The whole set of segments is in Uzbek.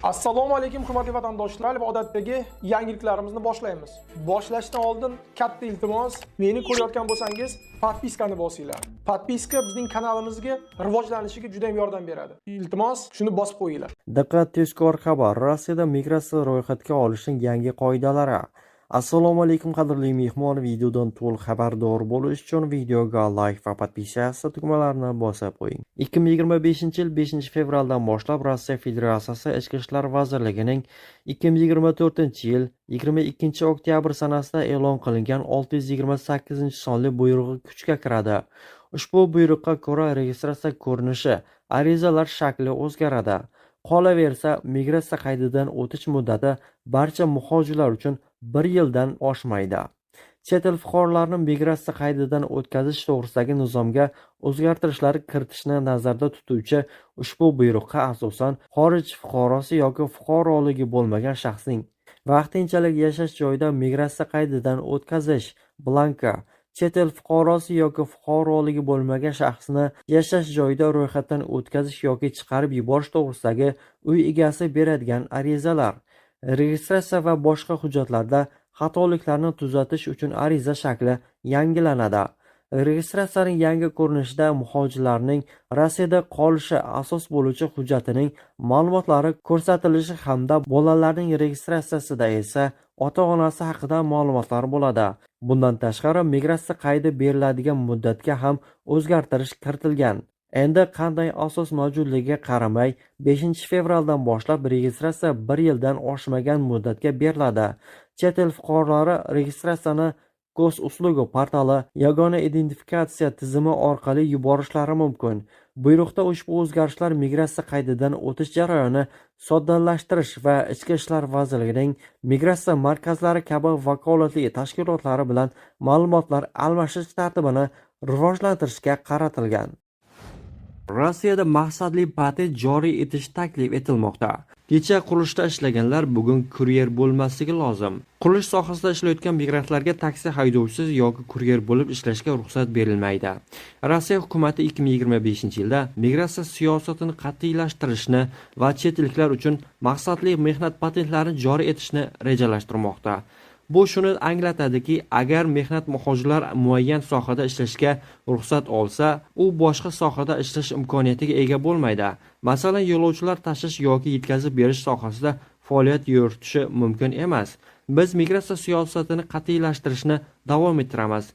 Assalomu alaykum hurmatli vatandoshlar va odatdagi yangiliklarimizni boshlaymiz. Boshlashdan oldin katta iltimos, meni ko'rayotgan bo'lsangiz, podpiskani bosinglar. Podpiska bizning kanalimizga rivojlanishiga juda ham yordam beradi. Iltimos, shuni bosib qo'yinglar. Diqqat, tezkor xabar. Rossiyada migratsiya ro'yxatga olishning yangi qoidalari. Assalomu alaykum qadrli mehmon, videodan to'liq xabardor bo'lish uchun videoga like va podpisatsiya tugmalarini bosib qo'ying. 2025-yil 5-fevraldan boshlab Rossiya Federatsiyasi Ichki ishlar vazirligining 2024-yil 22-oktyabr sanasida e'lon qilingan 628-sonli buyrug'i kuchga kiradi. Ushbu buyruqqa ko'ra registratsiya ko'rinishi, arizalar shakli o'zgaradi. Qolaversa, migratsiya qaydidan o'tish muddati barcha muhojirlar uchun 1 yildan oshmaydi. Chet el fuqarolarini migratsiya qaydidan o'tkazish to'g'risidagi nizomga o'zgartirishlar kiritishni nazarda tutuvchi ushbu buyruqqa asosan xorij fuqarosi yoki fuqaroligi bo'lmagan shaxsning vaqtinchalik yashash joyida migratsiya qaydidan o'tkazish blanka, chet el fuqarosi yoki fuqaroligi bo'lmagan shaxsni yashash joyida ro'yxatdan o'tkazish yoki chiqarib yuborish to'g'risidagi uy egasi beradigan arizalar, registratsiya va boshqa hujjatlarda xatoliklarni tuzatish uchun ariza shakli yangilanadi. Registratsiyaning yangi ko'rinishida muhojirlarning Rossiyada qolishi asos bo'luvchi hujjatining ma'lumotlari ko'rsatilishi hamda bolalarning registratsiyasida esa ota-onasi haqida ma'lumotlar bo'ladi. Bundan tashqari, migratsiya qaydi beriladigan muddatga ham o'zgartirish kiritilgan. Endi qanday asos mavjudligiga qaramay, 5-fevraldan boshlab registratsiya 1 yildan oshmagan muddatga beriladi. Chet el fuqarolari registratsiyani Gosusluga portali yagona identifikatsiya tizimi orqali yuborishlari mumkin. Buyruqda ushbu o'zgarishlar migratsiya qaydidan o'tish jarayoni soddalashtirish va Ichki ishlar vazirligining migratsiya markazlari kabi vakolatli tashkilotlari bilan ma'lumotlar almashish tartibini rivojlantirishga qaratilgan. Rossiyada maqsadli patent joriy etish taklif etilmoqda. Kecha qurilishda ishlaganlar bugun kuryer bo'lmasligi lozim. Qurilish sohasida ishlayotgan migrantlarga taksi haydovchisi yoki kuryer bo'lib ishlashga ruxsat berilmaydi. Rossiya hukumati 2025-yilda migratsiya siyosatini qat'iylashtirishni va chet elliklar uchun maqsadli mehnat patentlarini joriy etishni rejalashtirmoqda. Bu shuni anglatadiki, agar mehnat muhojirlar muayyan sohada ishlashga ruxsat olsa, u boshqa sohada ishlash imkoniyatiga ega bo'lmaydi. Masalan, yo'lovchilar tashish yoki yetkazib berish sohasida faoliyat yuritishi mumkin emas. Biz migratsiya siyosatini qat'iylashtirishni davom ettiramiz.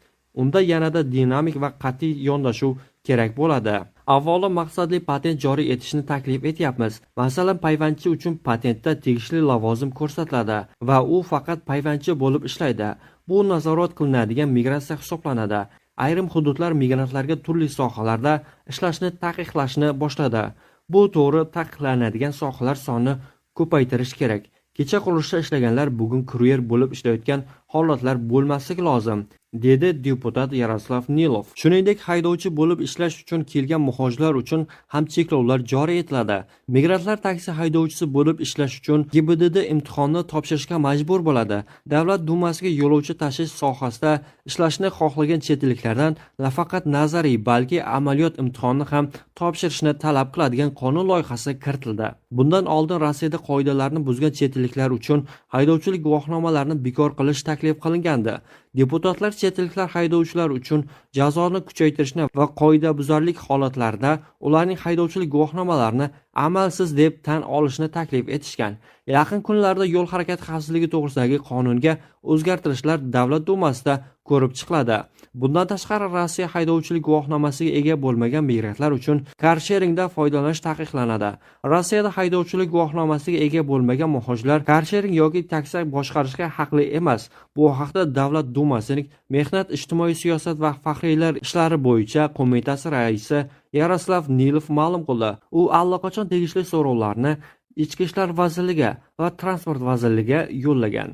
Unda yanada dinamik va qat'iy yondashuv kerak bo'ladi. Avvalo maqsadli patent joriy etishni taklif etyapmiz. Masalan, payvandchi uchun patentda tegishli lavozim ko'rsatiladi va u faqat payvandchi bo'lib ishlaydi. Bu nazorat qilinadigan migratsiya hisoblanadi. Ayrim hududlar migrantlarga turli sohalarda ishlashni taqiqlashni boshladi. Bu to'g'ri, taqiqlanadigan sohalar sonini ko'paytirish kerak. Kecha qurilishda ishlaganlar bugun kuryer bo'lib ishlayotgan holatlar bo'lmasligi lozim, dedi deputat Yaroslav Nilov. Shuningdek, haydovchi bo'lib ishlash uchun kelgan muhojirlar uchun ham cheklovlar joriy etiladi. Migrantlar taksi haydovchisi bo'lib ishlash uchun GIBDD imtihonni topshirishga majbur bo'ladi. Davlat dumasiga yo'lovchi tashish sohasida ishlashni xohlagan chet elliklardan nafaqat nazariy, balki amaliyot imtihonni ham topshirishni talab qiladigan qonun loyihasi kiritildi. Bundan oldin Rossiyada qoidalarni buzgan chet elliklar uchun haydovchilik guvohnomalarini bekor qilish taklif qilingandi. Deputatlar chet elliklar haydovchilar uchun jazoni kuchaytirishni va qoidabuzarlik holatlarida ularning haydovchilik guvohnomalarini amalsiz deb tan olishni taklif etishgan. Yaqin kunlarda yo'l harakati xavfsizligi to'g'risidagi qonunga o'zgartirishlar Davlat dumasida ko'rib chiqiladi. Bundan tashqari, Rossiya haydovchilik guvohnomasiga ega bo'lmagan migrantlar uchun karsheringda foydalanish taqiqlanadi. Rossiyada haydovchilik guvohnomasiga ega bo'lmagan muhojirlar karshering yoki taksi boshqarishga haqli emas. Bu haqda Davlat dumasining Mehnat, ijtimoiy siyosat va faxriylar ishlari bo'yicha qo'mitasi raisi Yaroslav Nilov ma'lum qildi. U allaqachon tegishli so'rovlarni Ichki ishlar vazirligi va Transport vazirligiga yo'llagan.